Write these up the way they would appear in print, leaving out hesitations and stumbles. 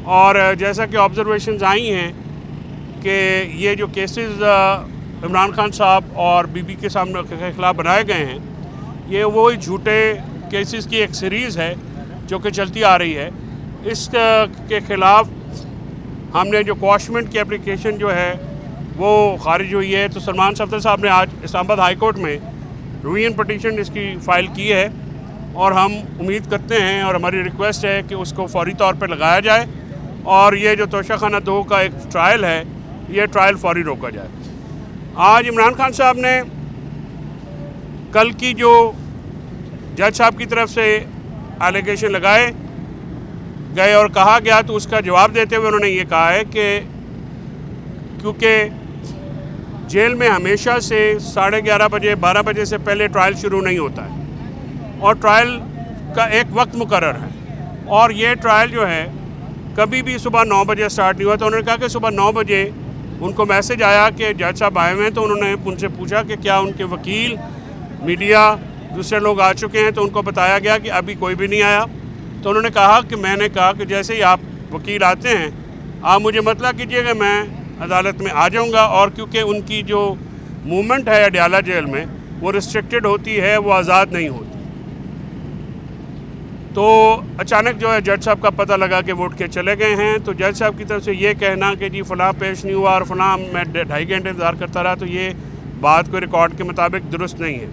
और जैसा कि ऑब्जर्वेशंस आई हैं कि ये जो केसेस इमरान खान साहब और बीबी के सामने के खिलाफ बनाए गए हैं, ये वो झूठे केसेस की एक सीरीज़ है जो कि चलती आ रही है। इसके ख़िलाफ़ हमने जो क्वाशमेंट की एप्लीकेशन जो है वो खारिज हुई है, तो सलमान सफदर साहब ने आज इस्लामाबाद हाई कोर्ट में रिवीजन पटिशन इसकी फ़ाइल की है और हम उम्मीद करते हैं और हमारी रिक्वेस्ट है कि उसको फौरी तौर पर लगाया जाए और ये जो तोशाखाना 2 का एक ट्रायल है, ये ट्रायल फौरी रोका जाए। आज इमरान खान साहब ने कल की जो जज साहब की तरफ से एलिगेशन लगाए गए और कहा गया, तो उसका जवाब देते हुए उन्होंने ये कहा है कि क्योंकि जेल में हमेशा से 11:30 बजे 12 बजे से पहले ट्रायल शुरू नहीं होता है और ट्रायल का एक वक्त मुकर्रर है और ये ट्रायल जो है कभी भी सुबह 9 बजे स्टार्ट नहीं हुआ। तो उन्होंने कहा कि सुबह 9 बजे उनको मैसेज आया कि जज साहब आए हुए हैं, तो उन्होंने उनसे पूछा कि क्या उनके वकील, मीडिया, दूसरे लोग आ चुके हैं, तो उनको बताया गया कि अभी कोई भी नहीं आया। तो उन्होंने कहा कि मैंने कहा कि जैसे ही आप वकील आते हैं आप मुझे मतला कीजिएगा, मैं अदालत में आ जाऊंगा। और क्योंकि उनकी जो मूवमेंट है अडयाला जेल में वो रिस्ट्रिक्टेड होती है, वो आज़ाद नहीं होती। तो अचानक जो है जज साहब का पता लगा कि वो उठ के चले गए हैं। तो जज साहब की तरफ से ये कहना कि जी फ़लाँ पेश नहीं हुआ और फ़लाँ मैं 2.5 घंटे इंतज़ार करता रहा, तो ये बात कोई रिकॉर्ड के मुताबिक दुरुस्त नहीं है।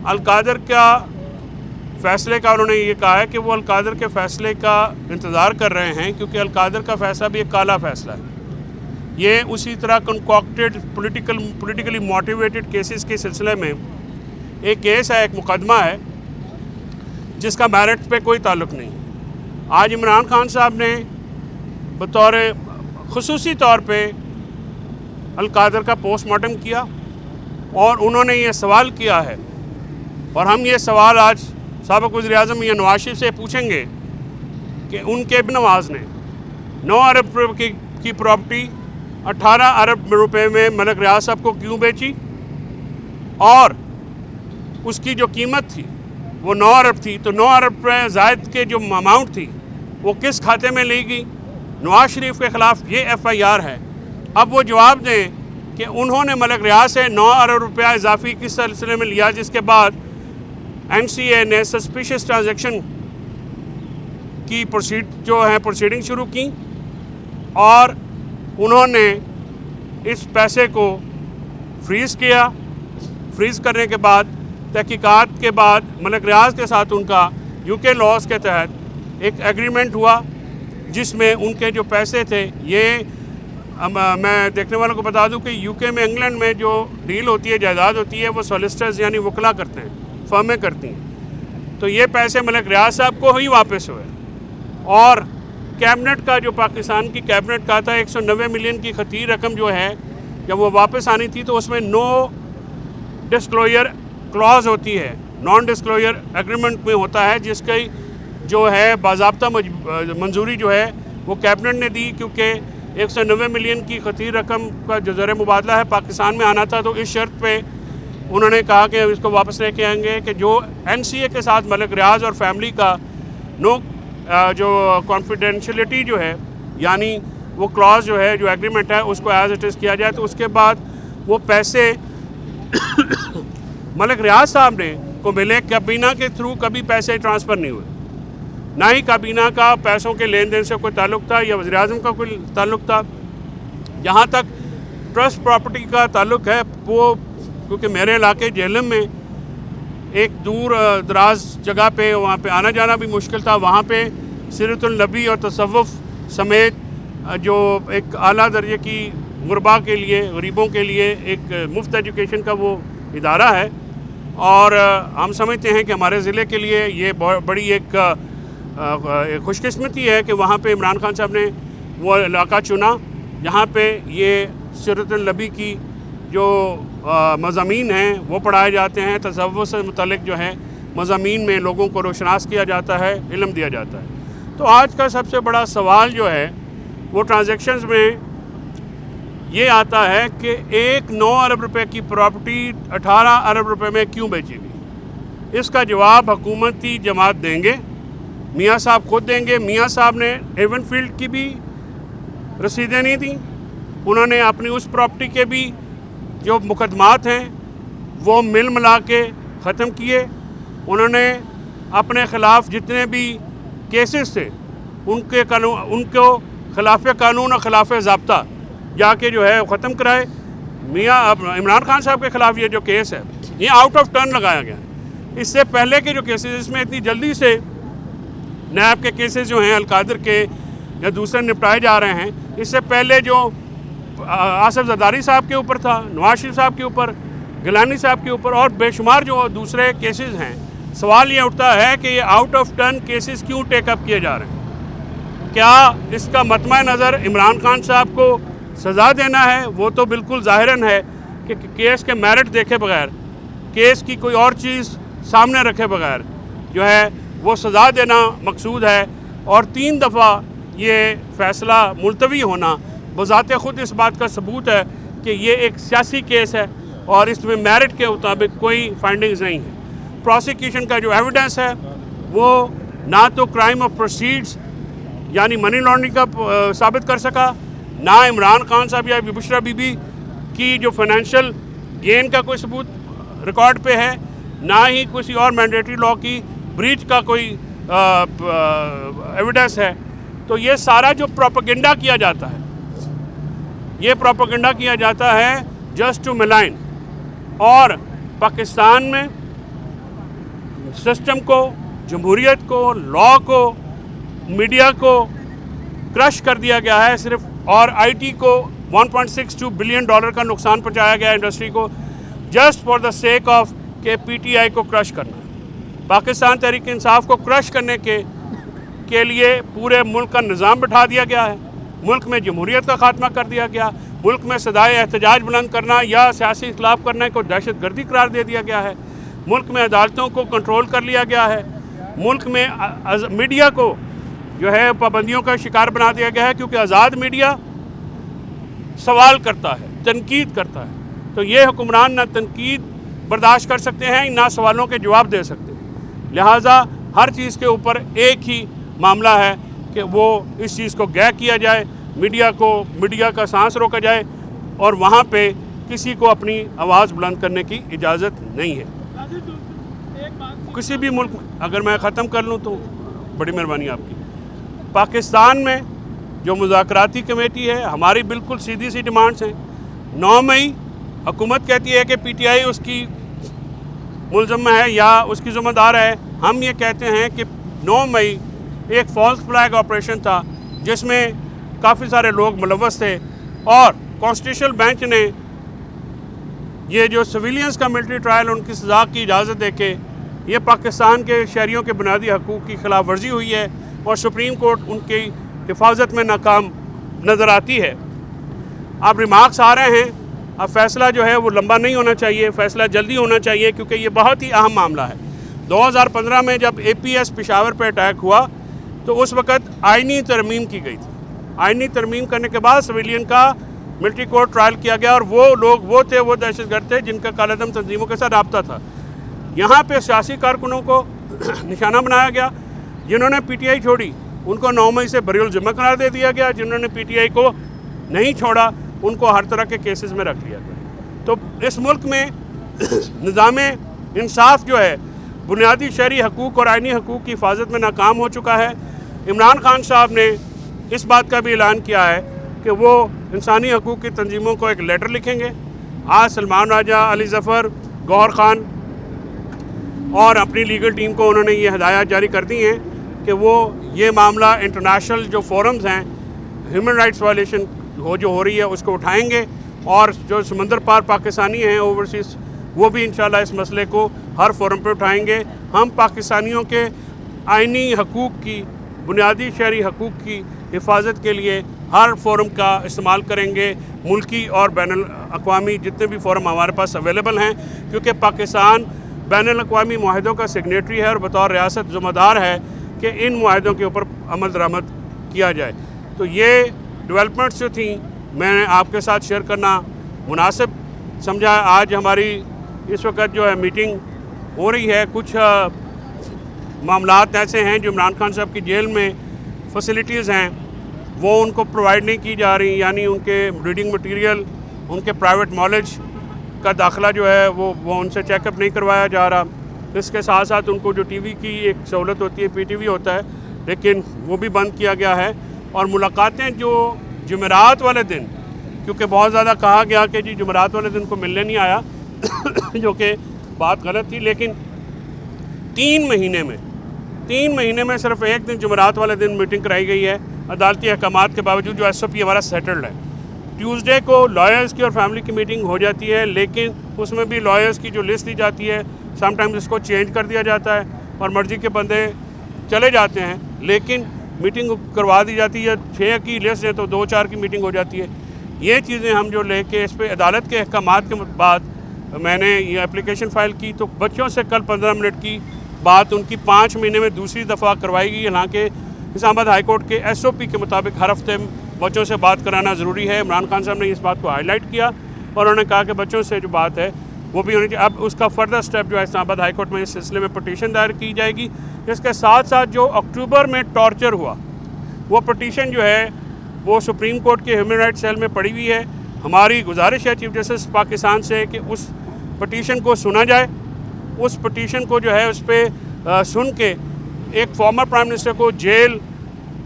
अलकादर का फ़ैसले का उन्होंने ये कहा है कि वो अलकादर के फ़ैसले का इंतज़ार कर रहे हैं क्योंकि अलकादर का फ़ैसला भी एक काला फ़ैसला है। ये उसी तरह कंकॉक्टेड पॉलिटिकली मोटिवेटेड केसेस के सिलसिले में एक केस है, एक मुकदमा है जिसका मेरिट पे कोई ताल्लुक़ नहीं। आज इमरान खान साहब ने बतौर खुसूसी तौर पे अलकादर का पोस्टमार्टम किया और उन्होंने ये सवाल किया है और हम ये सवाल आज साबिक़ वज़ीर-ए-आज़म मियां नवाज शरीफ से पूछेंगे कि उनके नवाज़ ने 9 अरब रुपये की प्रॉपर्टी 18 अरब रुपए में मलिक रियाज साहब को क्यों बेची और उसकी जो कीमत थी वो 9 अरब थी, तो 9 अरब रुपये ज़ायद के जो अमाउंट थी वो किस खाते में ली गई। नवाज शरीफ के ख़िलाफ़ ये FIR है। अब वो जवाब दें कि उन्होंने मलिक रियाज से 9 अरब रुपया इजाफी किस सिलसिले में लिया, जिसके बाद NCA ने सस्पिशियस ट्रांजैक्शन की प्रोसीडिंग शुरू की और उन्होंने इस पैसे को फ्रीज़ किया। फ्रीज़ करने के बाद तहकीकात के बाद मलिक रियाज के साथ उनका UK लॉज के तहत एक एग्रीमेंट हुआ जिसमें उनके जो पैसे थे, ये मैं देखने वालों को बता दूं कि UK में, इंग्लैंड में जो डील होती है, जायदाद होती है, वो सॉलिसिटर्स यानी वकला करते हैं, फर्में करती हैं। तो ये पैसे मलिक रियाज साहब को ही वापस हुए और कैबिनेट का जो पाकिस्तान की कैबिनेट का था 190 मिलियन की खती रकम जो है जब वो वापस आनी थी तो उसमें नो डिस्क्लोजर क्लॉज होती है, नॉन डिस्क्लोजर एग्रीमेंट में होता है, जिसकी जो है बाज़ाब्ता मंजूरी जो है वो कैबिनेट ने दी क्योंकि 190 मिलियन की खती रकम का जो ज़र मुबादला है पाकिस्तान में आना था। तो इस शर्त पे उन्होंने कहा कि इसको वापस लेके आएंगे कि जो NCA के साथ मलिक रियाज और फैमिली का जो कॉन्फिडेंशियलिटी जो है यानी वो क्लॉज जो है, जो एग्रीमेंट है, उसको एज इट इज़ किया जाए। तो उसके बाद वो पैसे मलिक रियाज साहब ने को मिले, काबीना के थ्रू कभी पैसे ट्रांसफ़र नहीं हुए, ना ही काबीना का पैसों के लेन देन से कोई ताल्लुक़ था या वज़ीर-ए-आज़म का कोई ताल्लुक़ था। जहाँ तक ट्रस्ट प्रॉपर्टी का ताल्लुक़ है, वो क्योंकि मेरे इलाके जेलम में एक दूर दराज जगह पे वहाँ पे आना जाना भी मुश्किल था, वहाँ पे सीरतुल नबी और तसव्वुफ़ समेत जो एक आला दर्जे की गुरबा के लिए, गरीबों के लिए एक मुफ्त एजुकेशन का वो इदारा है और हम समझते हैं कि हमारे ज़िले के लिए ये बहुत बड़ी एक खुशकिस्मती है कि वहाँ पे इमरान खान साहब ने वो इलाका चुना जहाँ पे ये सीरतुल नबी की जो मज़ामीन हैं वो पढ़ाए जाते हैं, तसव्वुफ़ से मुतल्लिक़ जो है मज़ामीन में लोगों को रोशनास किया जाता है, इल्म दिया जाता है। तो आज का सबसे बड़ा सवाल जो है वो ट्रांजैक्शंस में ये आता है कि एक 9 अरब रुपए की प्रॉपर्टी 18 अरब रुपए में क्यों बेची गई। इसका जवाब हुकूमती जमात देंगे मियाँ साहब खुद देंगे। मियाँ साहब ने एवनफील्ड की भी रसीदें नहीं दी, उन्होंने अपनी उस प्रॉपर्टी के भी जो मुकदमात हैं वो मिल मिला के ख़त्म किए। उन्होंने अपने ख़िलाफ़ जितने भी केसेस थे उनको खिलाफ कानून और खिलाफ ज़ाब्ता जाके जो है ख़त्म कराए। मियाँ इमरान खान साहब के ख़िलाफ़ ये जो केस है ये आउट ऑफ टर्न लगाया गया है। इससे पहले के जो केसेस, इसमें इतनी जल्दी से नैब के केसेस जो हैं अलकादर के या दूसरे निपटाए जा रहे हैं। इससे पहले जो आसिफ जरदारी साहब के ऊपर था, नवाज शरीफ साहब के ऊपर, गिलानी साहब के ऊपर और बेशुमार जो दूसरे केसेस हैं, सवाल ये उठता है कि ये आउट ऑफ टर्न केसेस क्यों टेकअप किए जा रहे हैं? क्या इसका मतमा नज़र इमरान खान साहब को सज़ा देना है? वो तो बिल्कुल ज़ाहिरन है कि केस के मेरिट देखे बगैर, केस की कोई और चीज़ सामने रखे बगैर जो है वो सज़ा देना मकसूद है। और 3 दफ़ा ये फ़ैसला मुलतवी होना बज़ाते ख़ुद इस बात का सबूत है कि ये एक सियासी केस है और इसमें मेरिट के मुताबिक कोई फाइंडिंग्स नहीं है। प्रोसिक्यूशन का जो एविडेंस है वो ना तो क्राइम ऑफ प्रोसीड्स यानी मनी लॉन्ड्रिंग का साबित कर सका, ना इमरान खान साहब या बुशरा बीबी की जो फाइनेंशियल गेन का कोई सबूत रिकॉर्ड पे है, ना ही किसी और मैंडेटरी लॉ की ब्रीच का कोई एविडेंस है। तो ये सारा जो प्रोपेगेंडा किया जाता है, ये प्रोपेगेंडा किया जाता है जस्ट टू मिलाइन और पाकिस्तान में सिस्टम को, जमहूरियत को, लॉ को, मीडिया को क्रश कर दिया गया है सिर्फ। और आईटी को $1.62 बिलियन का नुकसान पहुंचाया गया इंडस्ट्री को just for the sake of के पीटीआई को क्रश करना। पाकिस्तान तहरीक इंसाफ को क्रश करने के लिए पूरे मुल्क का निज़ाम बिठा दिया गया है। मुल्क में जमहूरियत का खात्मा कर दिया गया। मुल्क में सदाए एहतजाज बुलंद करना या सियासी इख्तिलाफ करने को दहशतगर्दी करार दे दिया गया है। मुल्क में अदालतों को कंट्रोल कर लिया गया है। मुल्क में मीडिया को जो है पाबंदियों का शिकार बना दिया गया है, क्योंकि आज़ाद मीडिया सवाल करता है, तनकीद करता है। तो ये हुक्मरान ना तनकीद बर्दाश्त कर सकते हैं, ना सवालों के जवाब दे सकते हैं। लिहाजा हर चीज़ के ऊपर एक ही मामला है कि वो इस चीज़ को गैर किया जाए, मीडिया का सांस रोका जाए और वहाँ पे किसी को अपनी आवाज़ बुलंद करने की इजाज़त नहीं है। किसी भी मुल्क में, अगर मैं ख़त्म कर लूँ तो बड़ी मेहरबानी आपकी। पाकिस्तान में जो मुज़ाकराती कमेटी है, हमारी बिल्कुल सीधी सी डिमांड्स हैं। 9 मई हुकूमत कहती है कि पीटीआई उसकी मुलज़म है या उसकी ज़िम्मेदार है। हम ये कहते हैं कि 9 मई एक फॉल्स फ्लैग ऑपरेशन था जिसमें काफ़ी सारे लोग मुलव्वस थे और कॉन्स्टिट्यूशनल बेंच ने ये जो सिविलियंस का मिलिट्री ट्रायल उनकी सज़ा की इजाज़त देके ये पाकिस्तान के शहरियों के बुनियादी हकूक़ की खिलाफ वर्जी हुई है और सुप्रीम कोर्ट उनकी हिफाजत में नाकाम नज़र आती है। अब रिमार्क्स आ रहे हैं, अब फ़ैसला जो है वो लंबा नहीं होना चाहिए, फ़ैसला जल्दी होना चाहिए क्योंकि ये बहुत ही अहम मामला है। 2015 में जब APS पेशावर पर अटैक हुआ तो उस वक़्त आइनी तरमीम की गई थी। आइनी तरमीम करने के बाद सिविलियन का मिलिट्री कोर्ट ट्रायल किया गया और वो लोग वो दहशतगर्द थे जिनका कालेदम तंजीमों के साथ राब्ता था। यहाँ पे सियासी कारकुनों को निशाना बनाया गया। जिन्होंने पीटीआई छोड़ी उनको 9 मई से बरीउल ज़िम्मा करार दे दिया गया। जिन्होंने पीटीआई को नहीं छोड़ा उनको हर तरह के केसेस में रख लिया गया। तो इस मुल्क में निज़ाम इंसाफ जो है बुनियादी शहरी हकूक़ और आइनी हकूक़ की हिफाजत में नाकाम हो चुका है। इमरान खान साहब ने इस बात का भी ऐलान किया है कि वो इंसानी हकूक़ की तंजीमों को एक लेटर लिखेंगे। आज सलमान राजा, अली ज़फ़र, गौहर ख़ान और अपनी लीगल टीम को उन्होंने ये हिदायत जारी कर दी हैं कि वो ये मामला इंटरनेशनल जो फोरम्स हैं ह्यूमन राइट्स वायलेशन हो रही है उसको उठाएंगे और जो समंदर पार पाकिस्तानी हैं ओवरसीज़ वो भी इंशाल्लाह इस मसले को हर फोरम पे उठाएंगे। हम पाकिस्तानियों के आइनी हकूक़ की, बुनियादी शहरी हकूक़ की हिफाजत के लिए हर फोरम का इस्तेमाल करेंगे, मुल्की और बैनुल अक़वामी जितने भी फोरम हमारे पास अवेलेबल हैं, क्योंकि पाकिस्तान बैनुल अक़वामी मुआहदों का सिग्नेटरी है और बतौर रियासत ज़िम्मेदार है कि इन मुआहदों के ऊपर अमल दरामद किया जाए। तो ये डेवलपमेंट्स जो थी मैंने आपके साथ शेयर करना मुनासिब समझा। आज हमारी इस वक्त जो है मीटिंग हो रही है, कुछ मामलात ऐसे हैं जो इमरान खान साहब की जेल में फैसिलिटीज़ हैं वो उनको प्रोवाइड नहीं की जा रही, यानी उनके रीडिंग मटेरियल, उनके प्राइवेट नॉलेज का दाखिला जो है वो उनसे चेकअप नहीं करवाया जा रहा। इसके साथ साथ उनको जो टीवी की एक सहूलत होती है, पीटीवी होता है, लेकिन वो भी बंद किया गया है। और मुलाकातें जो जुमेरात वाले दिन, क्योंकि बहुत ज़्यादा कहा गया कि जी जुमेरात वाले दिन को मिलने नहीं आया जो कि बात गलत थी, लेकिन 3 महीने में सिर्फ एक दिन जुमेरात वाले दिन मीटिंग कराई गई है अदालती अहकामात के बावजूद, जो SOP हमारा सेटल्ड है। ट्यूसडे को लॉयर्स की और फैमिली की मीटिंग हो जाती है, लेकिन उसमें भी लॉयर्स की जो लिस्ट दी जाती है समटाइम्स इसको चेंज कर दिया जाता है और मर्ज़ी के बंदे चले जाते हैं, लेकिन मीटिंग करवा दी जाती है। 6 की लिस्ट है तो 2-4 की मीटिंग हो जाती है। ये चीज़ें हम जो लेके इस पर अदालत के अहकामात के बाद मैंने ये एप्लीकेशन फ़ाइल की, तो बच्चों से कल 15 मिनट की बात उनकी 5 महीने में दूसरी दफ़ा करवाई गई। हालांकि इस्लामाबाद हाई कोर्ट के SOP के मुताबिक हर हफ्ते बच्चों से बात कराना ज़रूरी है। इमरान खान साहब ने इस बात को हाईलाइट किया और उन्होंने कहा कि बच्चों से जो बात है वो भी होनी चाहिए। अब उसका फर्दर स्टेप जो है इस्लामाबाद हाई कोर्ट में इस सिलसिले में पटिशन दायर की जाएगी। इसके साथ साथ जो अक्टूबर में टॉर्चर हुआ वो पटिशन जो है वो सुप्रीम कोर्ट के ह्यूमन राइट्स सेल में पड़ी हुई है। हमारी गुजारिश है चीफ जस्टिस पाकिस्तान से कि उस पटिशन को सुना जाए, उस पटिशन को जो है उस पर सुन के एक फॉर्मर प्राइम मिनिस्टर को जेल,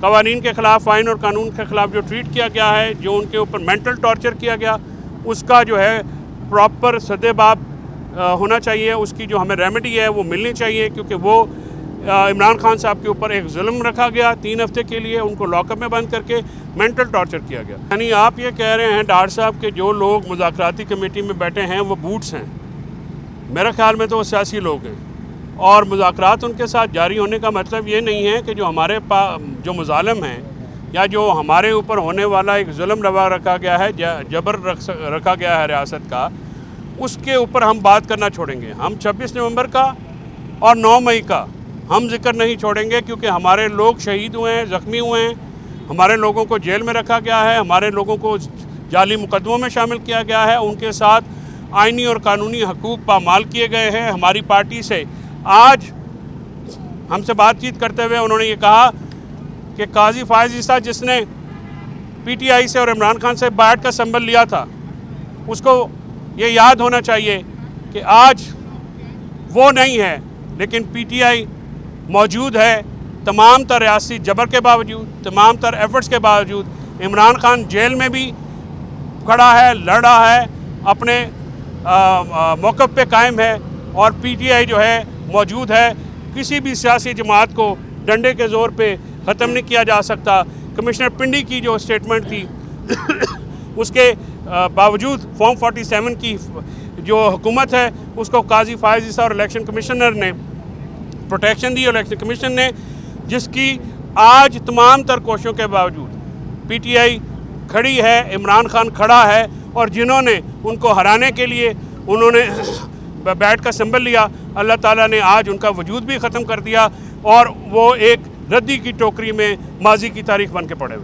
कवानीन के ख़िलाफ़, फ़ाइन और कानून के ख़िलाफ़ जो ट्रीट किया गया है, जो उनके ऊपर मेंटल टॉर्चर किया गया, उसका जो है प्रॉपर सदेबाब होना चाहिए। उसकी जो हमें रेमेडी है वो मिलनी चाहिए, क्योंकि वो इमरान खान साहब के ऊपर एक जुल्म रखा गया 3 हफ्ते के लिए, उनको लॉकअप में बंद करके मेंटल टॉर्चर किया गया। यानी आप ये कह रहे हैं डॉक्टर साहब के जो लोग मुज़ाकराती कमेटी में बैठे हैं वो बूट्स हैं। मेरे ख्याल में तो वो सियासी लोग हैं और मुज़ाकरात उनके साथ जारी होने का मतलब ये नहीं है कि जो हमारे जो मुजालिम हैं या जो हमारे ऊपर होने वाला एक जुल्म रवा रखा गया है, जबर रखा गया है रियासत का, उसके ऊपर हम बात करना छोड़ेंगे। हम 26 नवंबर का और 9 मई का हम जिक्र नहीं छोड़ेंगे, क्योंकि हमारे लोग शहीद हुए हैं, ज़ख्मी हुए हैं, हमारे लोगों को जेल में रखा गया है, हमारे लोगों को जाली मुकदमों में शामिल किया गया है, उनके साथ आइनी और कानूनी हकूक़ पामाल किए गए हैं। हमारी पार्टी से आज हमसे बातचीत करते हुए उन्होंने ये कहा कि काजी फायज़ ईसा जिसने PTI से और इमरान खान से बायट का संबल लिया था, उसको ये याद होना चाहिए कि आज वो नहीं है, लेकिन PTI मौजूद है। तमाम तर रियासी जबर के बावजूद, तमाम तर एफर्ट्स के बावजूद इमरान खान जेल में भी खड़ा है, लड़ रहा है, अपने मौक़िफ़ पे कायम है और PTI जो है मौजूद है। किसी भी सियासी जमात को डंडे के ज़ोर पे ख़त्म नहीं किया जा सकता। कमिश्नर पिंडी की जो स्टेटमेंट थी उसके बावजूद फॉर्म 47 की जो हुकूमत है उसको काजी फायज़ ईसा और इलेक्शन कमिश्नर ने प्रोटेक्शन दी, और इलेक्शन कमीशन ने, जिसकी आज तमाम तर कोशिशों के बावजूद PTI खड़ी है, इमरान खान खड़ा है, और जिन्होंने उनको हराने के लिए उन्होंने बैट का सिंबल लिया, अल्लाह ताला ने आज उनका वजूद भी ख़त्म कर दिया और वो एक रद्दी की टोकरी में माजी की तारीख बन के पड़े हुए।